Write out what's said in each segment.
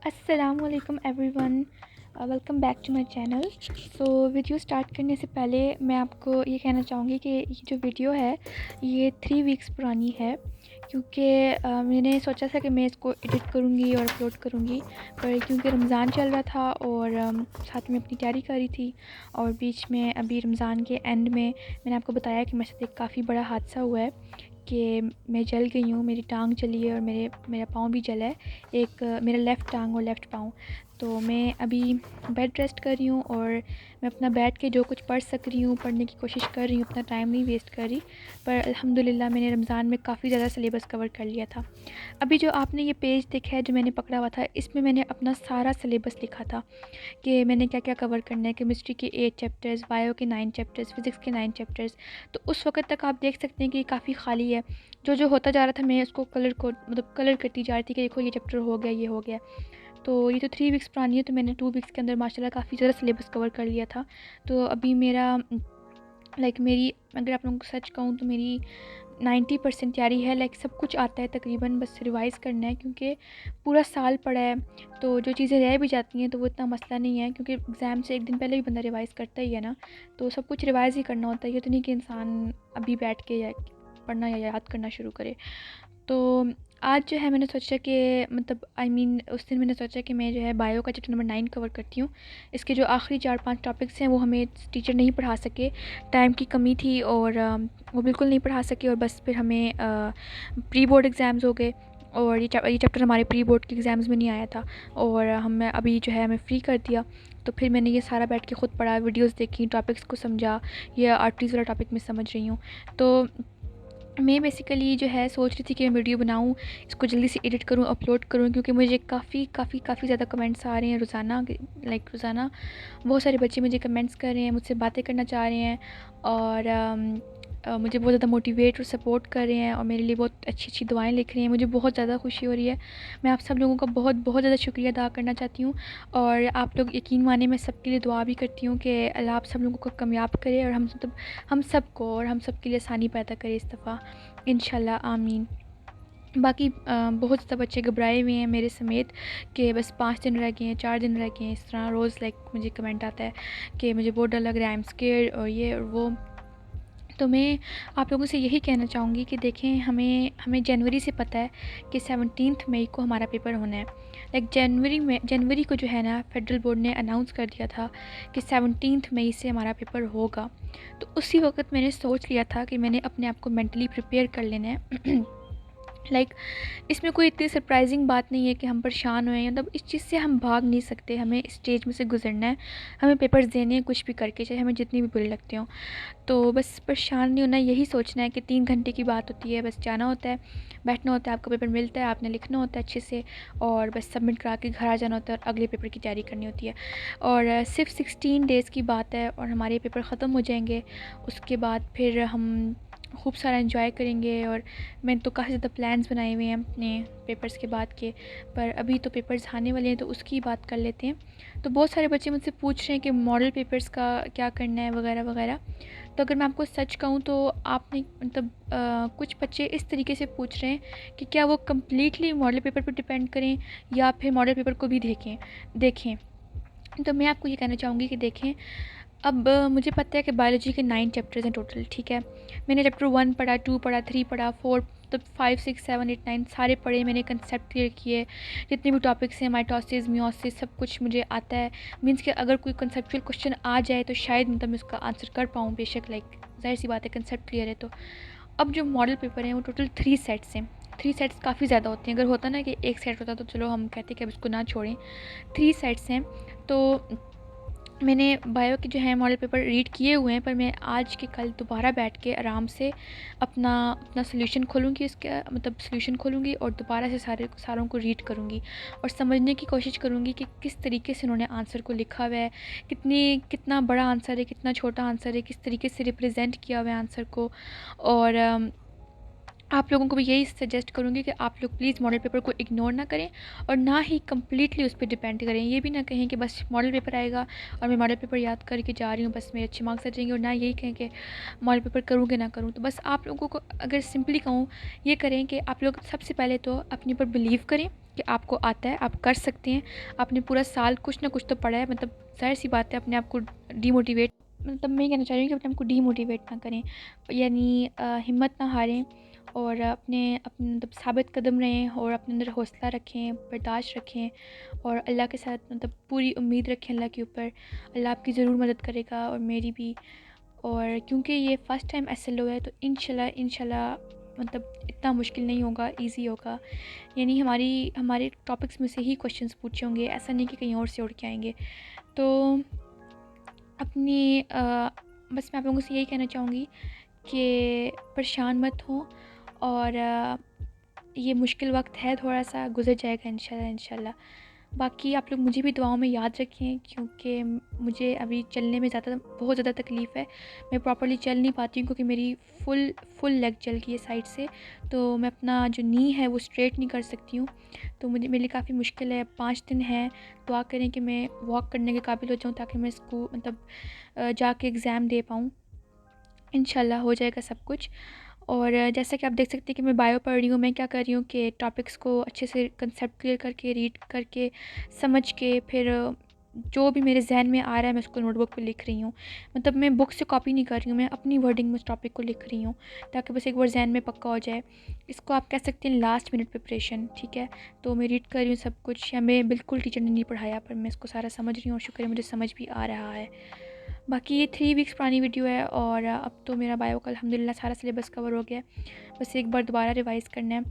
अस्सलामुअलैकुम everyone, welcome back to my channel. So video start करने से पहले मैं आपको ये कहना चाहूँगी कि ये जो वीडियो है ये 3 वीक्स पुरानी है, क्योंकि मैंने सोचा था कि मैं इसको एडिट करूँगी और अपलोड करूँगी, पर क्योंकि रमज़ान चल रहा था और साथ में अपनी तैयारी कर रही थी, और बीच में अभी रमज़ान के एंड में मैंने आपको बताया कि मेरे साथ एक काफ़ी बड़ा हादसा हुआ है कि मैं जल गई हूँ। मेरी टांग जली है और मेरा पाँव भी जला है, एक मेरा लेफ़्ट टांग और लेफ़्ट पाँव। तो मैं अभी बेड रेस्ट कर रही हूँ और मैं अपना बैठ के जो कुछ पढ़ सक रही हूँ पढ़ने की कोशिश कर रही हूँ, अपना टाइम नहीं वेस्ट कर रही। पर अल्हम्दुलिल्लाह मैंने रमज़ान में काफ़ी ज़्यादा सिलेबस कवर कर लिया था। अभी जो आपने ये पेज देखा है जो मैंने पकड़ा हुआ था, इसमें मैंने अपना सारा सिलेबस लिखा था कि मैंने क्या क्या कवर करना है। केमिस्ट्री के 8 चैप्टर्स, बायो के 9 चैप्टर्स, फिज़िक्स के 9 चैप्टर्स। तो उस वक्त तक आप देख सकते हैं कि काफ़ी खाली है। जो जो होता जा रहा था मैं उसको कलर करती जा रही थी कि देखो ये चैप्टर हो गया, ये हो गया। तो ये तो 3 वीक्स पुरानी है, तो मैंने 2 वीक्स के अंदर माशाल्लाह काफ़ी ज़्यादा सिलेबस कवर कर लिया था। तो अभी मेरा मेरी, अगर आप लोगों को सच कहूँ तो मेरी 90% तैयारी है। सब कुछ आता है तकरीबन, बस रिवाइज़ करना है, क्योंकि पूरा साल पड़ा है। तो जो चीज़ें रह भी जाती हैं तो वो इतना मसला नहीं है, क्योंकि एग्ज़ाम से एक दिन पहले भी बंदा रिवाइज़ करता ही है ना। तो सब कुछ रिवाइज़ ही करना होता है, ये तो नहीं कि इंसान अभी बैठ के या पढ़ना या याद करना शुरू करे। तो आज जो है मैंने सोचा कि उस दिन मैंने सोचा कि मैं जो है बायो का चैप्टर नंबर 9 कवर करती हूँ। इसके जो आखिरी 4-5 टॉपिक्स हैं वो हमें टीचर नहीं पढ़ा सके, टाइम की कमी थी, और वो बिल्कुल नहीं पढ़ा सके। और बस फिर हमें प्री बोर्ड एग्ज़ाम्स हो गए, और ये चैप्टर हमारे प्री बोर्ड के एग्ज़ाम्स में नहीं आया था, और हमें अभी जो है हमें फ्री कर दिया। तो फिर मैंने ये सारा बैठ के ख़ुद पढ़ा, वीडियोस देखी, टॉपिक्स को समझा। ये आर्टरीज़ वाला टॉपिक मैं समझ रही हूँ। तो मैं बेसिकली जो है सोच रही थी कि मैं वीडियो बनाऊँ, इसको जल्दी से एडिट करूँ, अपलोड करूँ, क्योंकि मुझे काफ़ी ज़्यादा कमेंट्स आ रहे हैं रोज़ाना। रोज़ाना बहुत सारे बच्चे मुझे कमेंट्स कर रहे हैं, मुझसे बातें करना चाह रहे हैं, और मुझे बहुत ज़्यादा मोटिवेट और सपोर्ट कर रहे हैं, और मेरे लिए बहुत अच्छी दुआएं लिख रहे हैं। मुझे बहुत ज़्यादा खुशी हो रही है। मैं आप सब लोगों का बहुत ज़्यादा शुक्रिया अदा करना चाहती हूँ, और आप लोग यकीन माने मैं सबके लिए दुआ भी करती हूँ कि अल्लाह आप सब लोगों को कामयाब करे, और हम सबको और हम सब के लिए आसानी पैदा करे इस दफ़ा, इंशाल्लाह आमीन। बाकी बहुत ज़्यादा बच्चे घबराए हुए हैं मेरे समेत कि बस 5 दिन रह गए हैं, 4 दिन रह गए हैं। इस तरह रोज़ मुझे कमेंट आता है कि मुझे बहुत डर लग रहा है, आई एम स्केयर्ड, और ये और वो। तो मैं आप लोगों से यही कहना चाहूँगी कि देखें, हमें जनवरी से पता है कि 17 मई को हमारा पेपर होना है। जनवरी को जो है ना, फेडरल बोर्ड ने अनाउंस कर दिया था कि 17 मई से हमारा पेपर होगा। तो उसी वक्त मैंने सोच लिया था कि मैंने अपने आप को मेंटली प्रिपेयर कर लेना है। इसमें कोई इतनी सरप्राइजिंग बात नहीं है कि हम परेशान हुए हैं, मतलब इस चीज़ से हम भाग नहीं सकते। हमें इस स्टेज में से गुजरना है, हमें पेपर्स देने हैं कुछ भी करके, चाहे हमें जितनी भी बुरे लगते हों। तो बस परेशान नहीं होना, यही सोचना है कि 3 घंटे की बात होती है, बस जाना होता है, बैठना होता है, आपका पेपर मिलता है, आपने लिखना होता है अच्छे से, और बस सबमिट करा के घर आ जाना होता है, और अगले पेपर की तैयारी करनी होती है। और सिर्फ 16 डेज़ की बात है और हमारे पेपर ख़त्म हो जाएंगे। उसके बाद फिर हम खूब सारा एंजॉय करेंगे, और मैंने तो काफ़ी ज़्यादा प्लान्स बनाए हुए हैं अपने पेपर्स के बाद के। पर अभी तो पेपर्स आने वाले हैं तो उसकी बात कर लेते हैं। तो बहुत सारे बच्चे मुझसे पूछ रहे हैं कि मॉडल पेपर्स का क्या करना है वगैरह वगैरह। तो अगर मैं आपको सच कहूँ तो आपने कुछ बच्चे इस तरीके से पूछ रहे हैं कि क्या वो कम्प्लीटली मॉडल पेपर पर डिपेंड करें या फिर मॉडल पेपर को भी देखें। तो मैं आपको ये कहना चाहूँगी कि देखें, अब मुझे पता है कि बायोलॉजी के 9 चैप्टर्स हैं टोटल, ठीक है। मैंने चैप्टर 1 पढ़ा, 2 पढ़ा, 3 पढ़ा, 4, तब 5, 6, 7, 8, 9 सारे पढ़े। मैंने कंसेप्ट क्लियर किए, जितने भी टॉपिक्स हैं, माइटोसिस, मियोसिस, सब कुछ मुझे आता है। मीन्स कि अगर कोई कंसेप्चुअल क्वेश्चन आ जाए तो शायद मैं उसका आंसर कर पाऊँ, बेशक ज़ाहिर सी बात है, कंसेप्ट क्लियर है तो। अब जो मॉडल पेपर हैं वो टोटल 3 सेट्स हैं। 3 सेट्स काफ़ी ज़्यादा होते हैं। अगर होता ना कि एक सेट होता तो चलो हम कहते कि अब इसको ना छोड़ें। 3 सेट्स हैं। तो मैंने बायो के जो है मॉडल पेपर रीड किए हुए हैं, पर मैं आज के कल दोबारा बैठ के आराम से अपना अपना सॉल्यूशन खोलूँगी, इसका सॉल्यूशन खोलूँगी और दोबारा से सारों को रीड करूँगी और समझने की कोशिश करूँगी कि किस तरीके से उन्होंने आंसर को लिखा हुआ है, कितना बड़ा आंसर है, कितना छोटा आंसर है, किस तरीके से रिप्रेजेंट किया हुआ है आंसर को। और आप लोगों को भी यही सजेस्ट करूँगी कि आप लोग प्लीज़ मॉडल पेपर को इग्नोर ना करें, और ना ही कम्प्लीटली उस पे डिपेंड करें। ये भी ना कहें कि बस मॉडल पेपर आएगा और मैं मॉडल पेपर याद करके जा रही हूँ, बस मेरे अच्छे मार्क्स आ जाएंगे, और ना यही कहें कि मॉडल पेपर करूँ कि ना करूँ। तो बस आप लोगों को अगर सिंपली कहूँ, ये करें कि आप लोग सबसे पहले तो अपने ऊपर बिलीव करें कि आपको आता है, आप कर सकते हैं। आपने पूरा साल कुछ ना कुछ तो पढ़ा है, मतलब ज़ाहिर सी बात है अपने आप को डीमोटिवेट, मतलब मैं ये कहना चाह रही हूँ कि अपने आप को डीमोटिवेट ना करें, यानी हिम्मत ना हारें और अपने अपने मतलब साबित कदम रहें और अपने अंदर हौसला रखें, बर्दाश्त रखें और अल्लाह के साथ मतलब पूरी उम्मीद रखें अल्लाह के ऊपर। अल्लाह आपकी ज़रूर मदद करेगा और मेरी भी। और क्योंकि ये फ़र्स्ट टाइम एसएलओ है तो इंशाल्लाह मतलब इतना मुश्किल नहीं होगा, ईज़ी होगा। यानी हमारे टॉपिक्स में से ही क्वेश्चंस पूछे होंगे, ऐसा नहीं कि कहीं और से उड़ के आएँगे। तो अपनी बस मैं आप लोगों से यही कहना चाहूँगी कि परेशान मत हों और ये मुश्किल वक़्त है, थोड़ा-सा गुज़र जाएगा इंशाल्लाह। बाकी आप लोग मुझे भी दुआओं में याद रखें क्योंकि मुझे अभी चलने में बहुत ज़्यादा तकलीफ़ है। मैं प्रॉपर्ली चल नहीं पाती हूँ क्योंकि मेरी फुल लेग जल गई है साइड से। तो मैं अपना जो नी है वो स्ट्रेट नहीं कर सकती हूँ। तो मेरे लिए काफ़ी मुश्किल है। 5 दिन हैं, दुआ करें कि मैं वॉक करने के काबिल हो जाऊँ ताकि मैं इसको मतलब जाके एग्ज़ाम दे पाऊँ। इंशाल्लाह हो जाएगा सब कुछ। और जैसा कि आप देख सकते हैं कि मैं बायो पढ़ रही हूँ, मैं क्या कर रही हूँ कि टॉपिक्स को अच्छे से कंसेप्ट क्लियर करके, रीड करके, समझ के फिर जो भी मेरे ज़हन में आ रहा है मैं उसको नोटबुक पे लिख रही हूँ। मतलब मैं बुक से कॉपी नहीं कर रही हूँ, मैं अपनी वर्डिंग में उस टॉपिक को लिख रही हूँ ताकि बस एक बार ज़हन में पक्का हो जाए। इसको आप कह सकते हैं लास्ट मिनट प्रिपरेशन, ठीक है? तो मैं रीड कर रही हूँ सब कुछ, या मैं बिल्कुल टीचर ने नहीं पढ़ाया पर मैं इसको सारा समझ रही हूँ और शुक्र है मुझे समझ भी आ रहा है। बाकी ये 3 वीक्स पुरानी वीडियो है और अब तो मेरा बायो का अल्हम्दुलिल्लाह सारा सिलेबस कवर हो गया है। बस एक बार दोबारा रिवाइज़ करना है।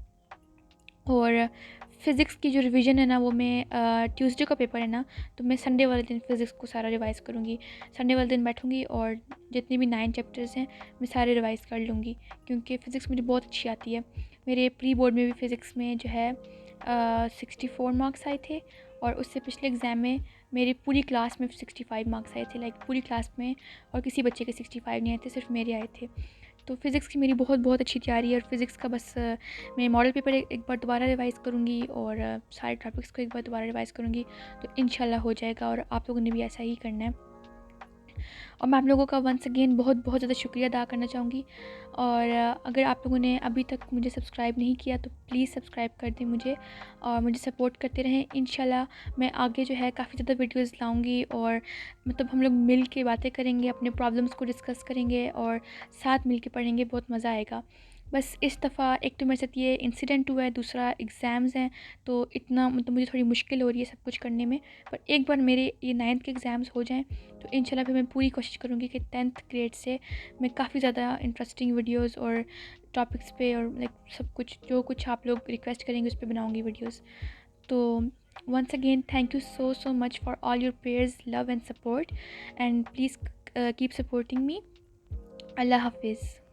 और फ़िज़िक्स की जो रिवीजन है ना वो मैं ट्यूसडे का पेपर है ना, तो मैं संडे वाले दिन फ़िज़िक्स को सारा रिवाइज़ करूँगी। संडे वाले दिन बैठूँगी और जितने भी 9 चैप्टर्स हैं मैं सारे रिवाइज़ कर लूँगी क्योंकि फ़िज़िक्स मुझे बहुत अच्छी आती है। मेरे प्री बोर्ड में भी फ़िज़िक्स में जो है 64 मार्क्स आए थे और उससे पिछले एग्ज़ाम में मेरी पूरी क्लास में 65 मार्क्स आए थे, लाइक पूरी क्लास में, और किसी बच्चे के 65 नहीं आए थे, सिर्फ मेरे आए थे। तो फ़िज़िक्स की मेरी बहुत अच्छी तैयारी है और फ़िज़िक्स का बस मैं मॉडल पेपर एक बार दोबारा रिवाइज़ करूँगी और सारे टॉपिक्स को एक बार दोबारा रिवाइज़ करूँगी तो इंशाल्लाह हो जाएगा और आप लोगों ने भी ऐसा ही करना है। और मैं आप लोगों का वंस अगेन बहुत ज़्यादा शुक्रिया अदा करना चाहूँगी। और अगर आप लोगों ने अभी तक मुझे सब्सक्राइब नहीं किया तो प्लीज़ सब्सक्राइब कर दें मुझे और मुझे सपोर्ट करते रहें। इंशाल्लाह मैं आगे जो है काफ़ी ज़्यादा वीडियोज़ लाऊँगी और मतलब हम लोग मिल के बातें करेंगे, अपने प्रॉब्लम्स को डिस्कस करेंगे और साथ मिल के पढ़ेंगे, बहुत मज़ा आएगा। बस इस दफ़ा एक तो मेरे साथ ये इंसिडेंट हुआ है, दूसरा एग्ज़ाम्स हैं, तो इतना मतलब मुझे थोड़ी मुश्किल हो रही है सब कुछ करने में। पर एक बार मेरे ये 9th के एग्ज़ाम्स हो जाएँ तो इंशाल्लाह फिर मैं पूरी कोशिश करूँगी कि 10th ग्रेड से मैं काफ़ी ज़्यादा इंटरेस्टिंग वीडियोस और टॉपिक्स पे और लाइक सब कुछ जो कुछ आप लोग रिक्वेस्ट करेंगे उस पे बनाऊँगी वीडियोस। तो once again thank you so much for all your prayers, love and support, and please keep supporting me. अल्लाह हाफिज़।